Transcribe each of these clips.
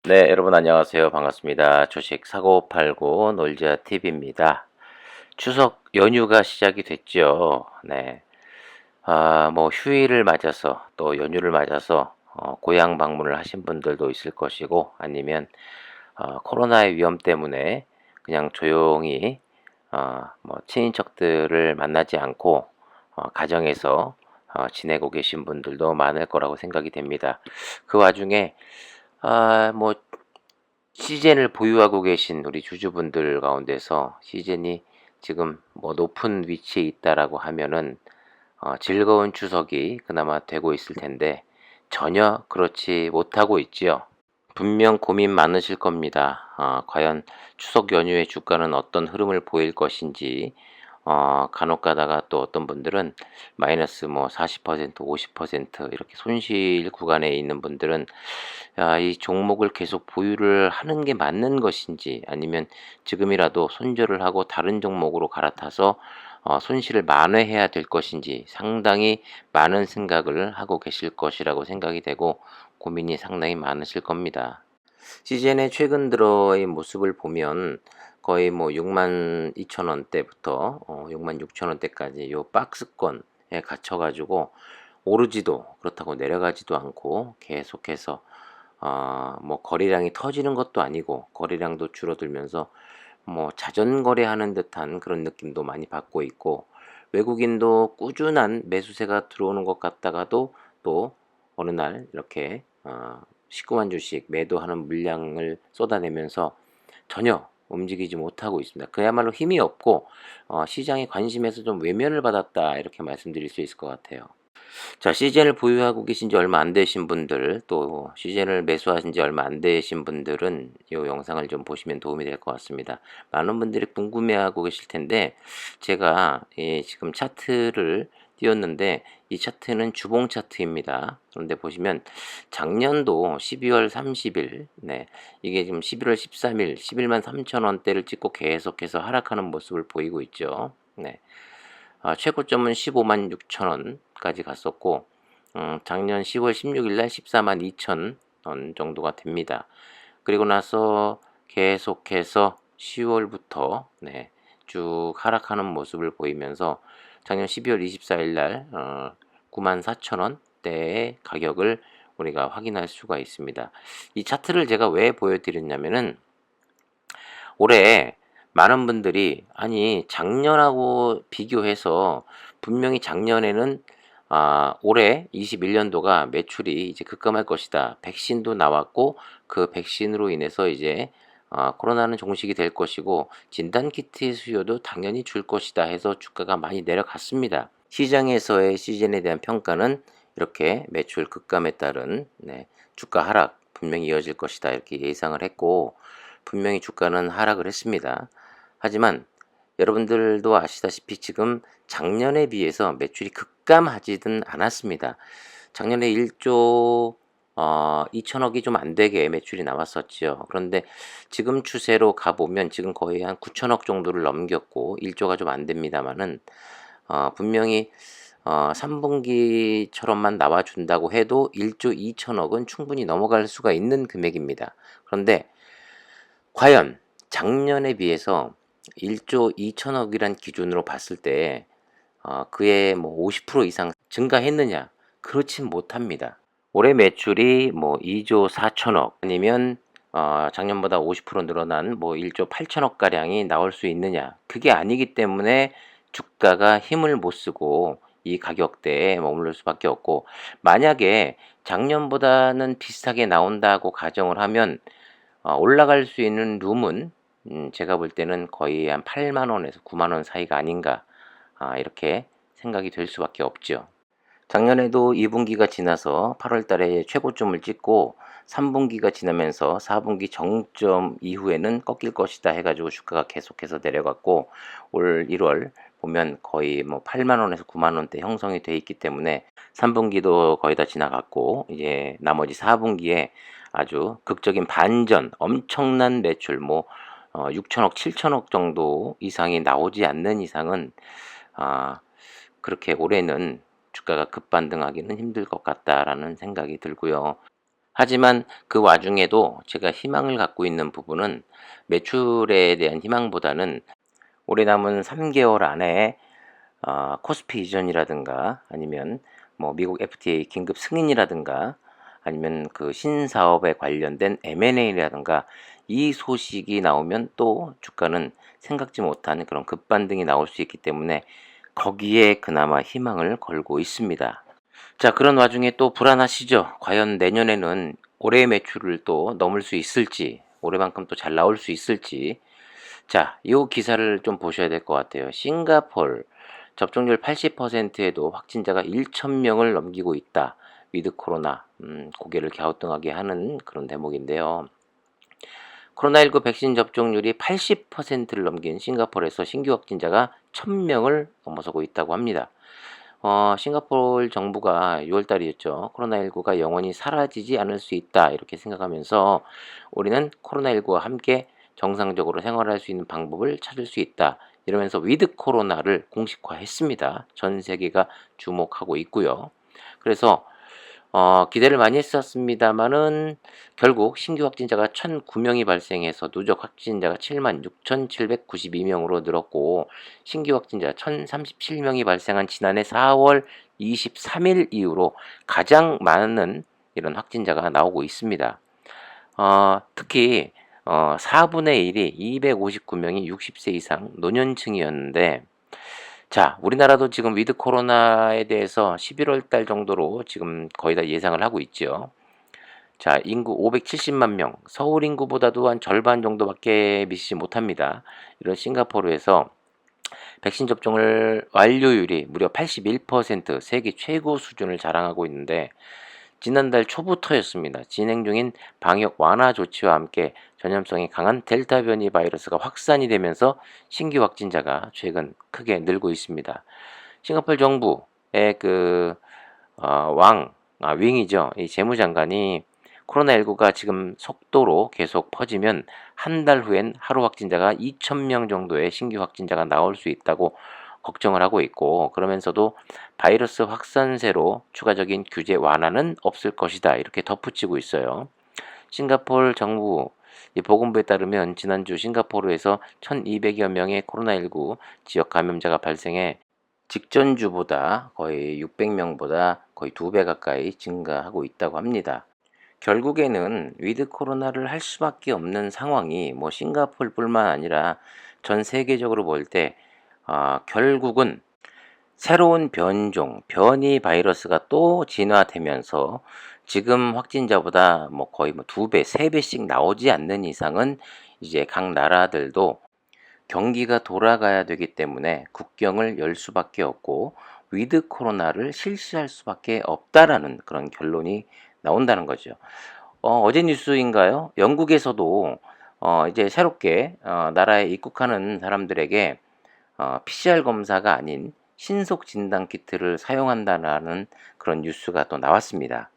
네, 여러분 안녕하세요. 반갑습니다. 주식 사고 팔고 놀자 TV입니다. 추석 연휴가 시작이 됐죠. 네. 뭐 휴일을 맞아서 또 연휴를 맞아서 고향 방문을 하신 분들도 있을 것이고 아니면 코로나의 위험 때문에 그냥 조용히 뭐 친인척들을 만나지 않고 가정에서 지내고 계신 분들도 많을 거라고 생각이 됩니다. 그 와중에 뭐 시젠을 보유하고 계신 우리 주주분들 가운데서 시젠이 지금 뭐 높은 위치에 있다라고 하면은 즐거운 추석이 그나마 되고 있을 텐데 전혀 그렇지 못하고 있지요. 분명 고민 많으실 겁니다. 과연 추석 연휴의 주가는 어떤 흐름을 보일 것인지, 간혹 가다가 또 어떤 분들은 마이너스 뭐 40%, 50% 이렇게 손실 구간에 있는 분들은 이 종목을 계속 보유를 하는 게 맞는 것인지 아니면 지금이라도 손절을 하고 다른 종목으로 갈아타서 손실을 만회해야 될 것인지 상당히 많은 생각을 하고 계실 것이라고 생각이 되고 고민이 상당히 많으실 겁니다. 시즌의 최근 들어의 모습을 보면 거의 뭐 62,000원대부터 66,000원대까지 요 박스권에 갇혀 가지고 오르지도 그렇다고 내려가지도 않고 계속해서 뭐 거래량이 터지는 것도 아니고 거래량도 줄어들면서 뭐 자전거래하는 듯한 그런 느낌도 많이 받고 있고 외국인도 꾸준한 매수세가 들어오는 것 같다가도 또 어느 날 이렇게 19만 주씩 매도하는 물량을 쏟아내면서 전혀 움직이지 못하고 있습니다. 그야말로 힘이 없고 시장의 관심에서 좀 외면을 받았다 이렇게 말씀드릴 수 있을 것 같아요. 자, 시즌을 보유하고 계신 지 얼마 안 되신 분들, 또 시즌을 매수하신 지 얼마 안 되신 분들은 이 영상을 좀 보시면 도움이 될 것 같습니다. 많은 분들이 궁금해하고 계실 텐데, 제가 지금 차트를 띄웠는데, 이 차트는 주봉 차트입니다. 그런데 보시면 작년도 12월 30일, 네, 이게 지금 11월 13일, 11만 3천 원대를 찍고 계속해서 하락하는 모습을 보이고 있죠. 네. 최고점은 15만 6천 원까지 갔었고 작년 10월 16일 날 14만 2천 원 정도가 됩니다. 그리고 나서 계속해서 10월부터 쭉 하락하는 모습을 보이면서 작년 12월 24일 날 9만 4천 원대의 가격을 우리가 확인할 수가 있습니다. 이 차트를 제가 왜 보여드렸냐면은 올해 많은 분들이 아니 작년하고 비교해서 분명히 작년에는 올해 21년도가 매출이 이제 급감할 것이다. 백신도 나왔고 그 백신으로 인해서 이제 코로나는 종식이 될 것이고 진단키트의 수요도 당연히 줄 것이다 해서 주가가 많이 내려갔습니다. 시장에서의 시즌에 대한 평가는 이렇게 매출 급감에 따른 주가 하락 분명히 이어질 것이다 이렇게 예상을 했고 분명히 주가는 하락을 했습니다. 하지만 여러분들도 아시다시피 지금 작년에 비해서 매출이 급감하지는 않았습니다. 작년에 1조 2천억이 좀 안 되게 매출이 나왔었지요. 그런데 지금 추세로 가보면 지금 거의 한 9천억 정도를 넘겼고 1조가 좀 안 됩니다만은 분명히 3분기처럼만 나와준다고 해도 1조 2천억은 충분히 넘어갈 수가 있는 금액입니다. 그런데 과연 작년에 비해서 1조 2천억이란 기준으로 봤을 때 그의 뭐 50% 이상 증가했느냐? 그렇진 못합니다. 올해 매출이 뭐 2조 4천억 아니면 작년보다 50% 늘어난 뭐 1조 8천억 가량이 나올 수 있느냐? 그게 아니기 때문에 주가가 힘을 못 쓰고 이 가격대에 머무를 수밖에 없고 만약에 작년보다는 비슷하게 나온다고 가정을 하면 올라갈 수 있는 룸은 제가 볼 때는 거의 한 8만 원에서 9만 원 사이가 아닌가 이렇게 생각이 될 수밖에 없죠. 작년에도 2분기가 지나서 8월 달에 최고점을 찍고 3분기가 지나면서 4분기 정점 이후에는 꺾일 것이다 해가지고 주가가 계속해서 내려갔고 올 1월 보면 거의 뭐 8만 원에서 9만 원대 형성이 돼 있기 때문에 3분기도 거의 다 지나갔고 이제 나머지 4분기에 아주 극적인 반전 엄청난 매출 뭐 6천억 7천억 정도 이상이 나오지 않는 이상은 그렇게 올해는 주가가 급반등하기는 힘들 것 같다라는 생각이 들고요. 하지만 그 와중에도 제가 희망을 갖고 있는 부분은 매출에 대한 희망보다는 올해 남은 3개월 안에 코스피 이전이라든가 아니면 뭐 미국 FTA 긴급 승인이라든가 아니면 그 신사업에 관련된 M&A라든가 이 소식이 나오면 또 주가는 생각지 못한 그런 급반등이 나올 수 있기 때문에 거기에 그나마 희망을 걸고 있습니다. 자, 그런 와중에 또 불안하시죠? 과연 내년에는 올해의 매출을 또 넘을 수 있을지, 올해만큼 또 잘 나올 수 있을지. 자, 이 기사를 좀 보셔야 될 것 같아요. 싱가폴 접종률 80%에도 확진자가 1,000명을 넘기고 있다. 위드 코로나, 고개를 갸우뚱하게 하는 그런 대목인데요. 코로나19 백신 접종률이 80%를 넘긴 싱가포르에서 신규 확진자가 1,000명을 넘어서고 있다고 합니다. 싱가포르 정부가 6월달이었죠. 코로나19가 영원히 사라지지 않을 수 있다. 이렇게 생각하면서 우리는 코로나19와 함께 정상적으로 생활할 수 있는 방법을 찾을 수 있다. 이러면서 위드 코로나를 공식화했습니다. 전 세계가 주목하고 있고요. 그래서 기대를 많이 했었습니다마는 결국 신규 확진자가 1,009명이 발생해서 누적 확진자가 76,792명으로 늘었고 신규 확진자 1,037명이 발생한 지난해 4월 23일 이후로 가장 많은 이런 확진자가 나오고 있습니다. 특히 4분의 1이 259명이 60세 이상 노년층이었는데 자, 우리나라도 지금 위드 코로나에 대해서 11월 달 정도로 지금 거의 다 예상을 하고 있죠. 자, 인구 570만 명, 서울 인구보다도 한 절반 정도밖에 미치지 못합니다. 이런 싱가포르에서 백신 접종을 완료율이 무려 81%, 세계 최고 수준을 자랑하고 있는데 지난달 초부터였습니다. 진행 중인 방역 완화 조치와 함께 전염성이 강한 델타 변이 바이러스가 확산이 되면서 신규 확진자가 최근 크게 늘고 있습니다. 싱가포르 정부의 윙이죠. 이 재무장관이 코로나19가 지금 속도로 계속 퍼지면 한 달 후엔 하루 확진자가 2,000명 정도의 신규 확진자가 나올 수 있다고 걱정을 하고 있고 그러면서도 바이러스 확산세로 추가적인 규제 완화는 없을 것이다. 이렇게 덧붙이고 있어요. 싱가포르 정부 보건부에 따르면 지난주 싱가포르에서 1,200여 명의 코로나19 지역 감염자가 발생해 직전주보다 거의 600명보다 거의 2배 가까이 증가하고 있다고 합니다. 결국에는 위드 코로나를 할 수밖에 없는 상황이 뭐 싱가포르뿐만 아니라 전 세계적으로 볼 때 결국은 새로운 변종, 변이 바이러스가 또 진화되면서 지금 확진자보다 뭐 거의 뭐 2배, 3배씩 나오지 않는 이상은 이제 각 나라들도 경기가 돌아가야 되기 때문에 국경을 열 수밖에 없고 위드 코로나를 실시할 수밖에 없다라는 그런 결론이 나온다는 거죠. 어제 뉴스인가요? 영국에서도 이제 새롭게 나라에 입국하는 사람들에게 PCR 검사가 아닌 신속 진단 키트를 사용한다는 그런 뉴스가 또 나왔습니다.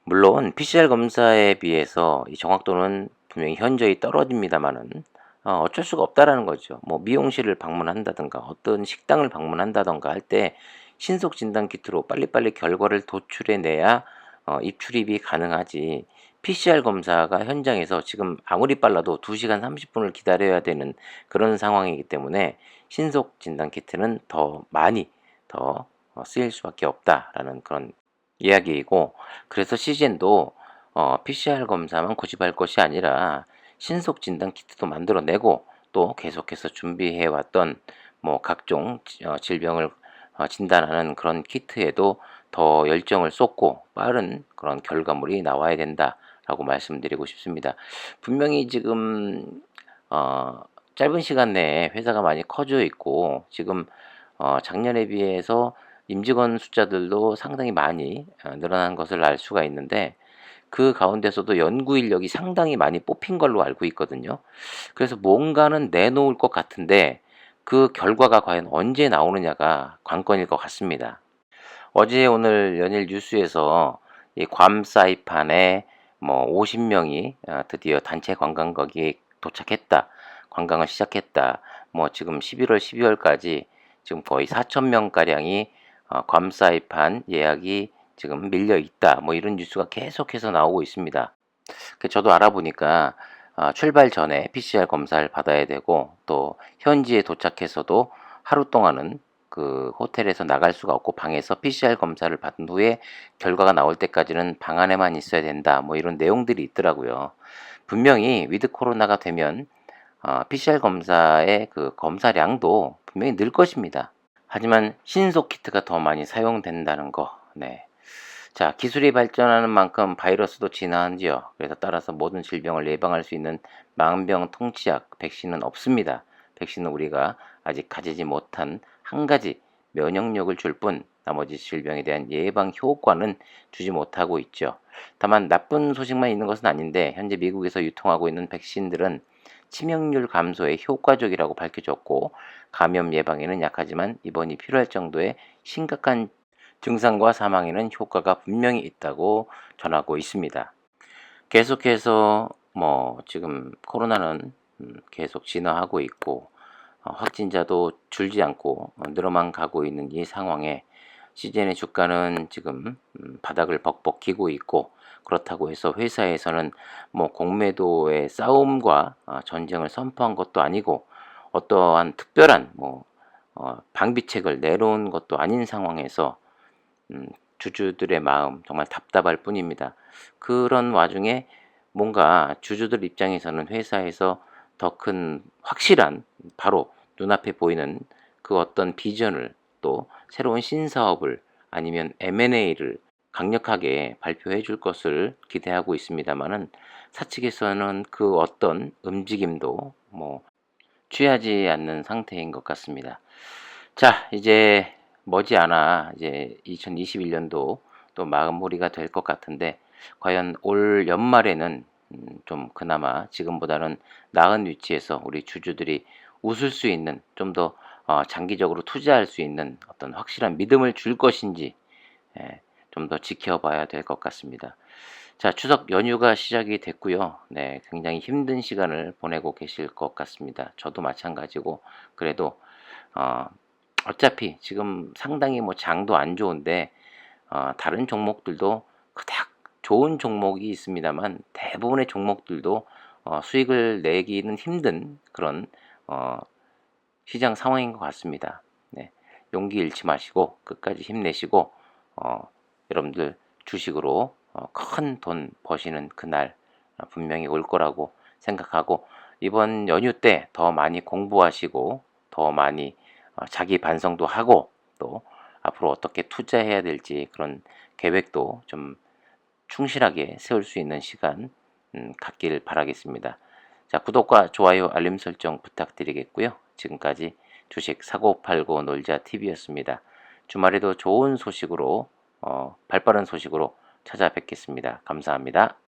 물론 PCR 검사에 비해서 이 정확도는 분명히 현저히 떨어집니다만은 어쩔 수가 없다라는 거죠. 뭐 미용실을 방문한다든가 어떤 식당을 방문한다든가 할 때 신속 진단 키트로 빨리빨리 결과를 도출해내야 입출입이 가능하지. PCR 검사가 현장에서 지금 아무리 빨라도 2시간 30분을 기다려야 되는 그런 상황이기 때문에 신속 진단 키트는 더 많이 더 쓰일 수밖에 없다라는 그런 이야기이고 그래서 시즌도 PCR 검사만 고집할 것이 아니라 신속 진단 키트도 만들어내고 또 계속해서 준비해 왔던 뭐 각종 질병을 진단하는 그런 키트에도 더 열정을 쏟고 빠른 그런 결과물이 나와야 된다라고 말씀드리고 싶습니다. 분명히 지금 짧은 시간 내에 회사가 많이 커져 있고 지금 작년에 비해서 임직원 숫자들도 상당히 많이 늘어난 것을 알 수가 있는데 그 가운데서도 연구 인력이 상당히 많이 뽑힌 걸로 알고 있거든요. 그래서 뭔가는 내놓을 것 같은데 그 결과가 과연 언제 나오느냐가 관건일 것 같습니다. 어제 오늘 연일 뉴스에서 이 괌 사이판에 뭐 50명이 드디어 단체 관광 거기에 도착했다. 관광을 시작했다. 뭐 지금 11월, 12월까지 지금 거의 4,000명 가량이 괌 사이판 예약이 지금 밀려 있다. 뭐 이런 뉴스가 계속해서 나오고 있습니다. 저도 알아보니까 출발 전에 PCR 검사를 받아야 되고 또 현지에 도착해서도 하루 동안은 그 호텔에서 나갈 수가 없고 방에서 PCR 검사를 받은 후에 결과가 나올 때까지는 방 안에만 있어야 된다. 뭐 이런 내용들이 있더라고요. 분명히 위드 코로나가 되면 PCR 검사의 그 검사량도 분명히 늘 것입니다. 하지만 신속 키트가 더 많이 사용된다는 거. 네. 자, 기술이 발전하는 만큼 바이러스도 진화한지요. 그래서 따라서 모든 질병을 예방할 수 있는 만병통치약 백신은 없습니다. 백신은 우리가 아직 가지지 못한 한 가지 면역력을 줄 뿐 나머지 질병에 대한 예방 효과는 주지 못하고 있죠. 다만 나쁜 소식만 있는 것은 아닌데 현재 미국에서 유통하고 있는 백신들은 치명률 감소에 효과적이라고 밝혀졌고 감염 예방에는 약하지만 입원이 필요할 정도의 심각한 증상과 사망에는 효과가 분명히 있다고 전하고 있습니다. 계속해서 뭐 지금 코로나는 계속 진화하고 있고 확진자도 줄지 않고 늘어만 가고 있는 이 상황에 CGN의 주가는 지금 바닥을 벅벅 기고 있고 그렇다고 해서 회사에서는 뭐 공매도의 싸움과 전쟁을 선포한 것도 아니고 어떠한 특별한 뭐 방비책을 내놓은 것도 아닌 상황에서 주주들의 마음 정말 답답할 뿐입니다. 그런 와중에 뭔가 주주들 입장에서는 회사에서 더 큰 확실한 바로 눈앞에 보이는 그 어떤 비전을 또 새로운 신사업을 아니면 M&A를 강력하게 발표해 줄 것을 기대하고 있습니다만은 사측에서는 그 어떤 움직임도 뭐 취하지 않는 상태인 것 같습니다. 자, 이제 머지않아 이제 2021년도 또 마무리가 될 것 같은데 과연 올 연말에는 좀 그나마 지금보다는 나은 위치에서 우리 주주들이 웃을 수 있는 좀 더 장기적으로 투자할 수 있는 어떤 확실한 믿음을 줄 것인지 좀 더 지켜봐야 될 것 같습니다. 자, 추석 연휴가 시작이 됐고요. 네, 굉장히 힘든 시간을 보내고 계실 것 같습니다. 저도 마찬가지고 그래도 어, 어차피 지금 상당히 뭐 장도 안 좋은데 다른 종목들도 그닥 좋은 종목이 있습니다만 대부분의 종목들도 수익을 내기는 힘든 그런 어, 시장 상황인 것 같습니다. 네, 용기 잃지 마시고 끝까지 힘내시고 여러분들 주식으로 큰 돈 버시는 그날 분명히 올 거라고 생각하고 이번 연휴 때 더 많이 공부하시고 더 많이 자기 반성도 하고 또 앞으로 어떻게 투자해야 될지 그런 계획도 좀 충실하게 세울 수 있는 시간 갖길 바라겠습니다. 자, 구독과 좋아요, 알림 설정 부탁드리겠고요. 지금까지 주식 사고 팔고 놀자 TV였습니다. 주말에도 좋은 소식으로 발빠른 소식으로 찾아뵙겠습니다. 감사합니다.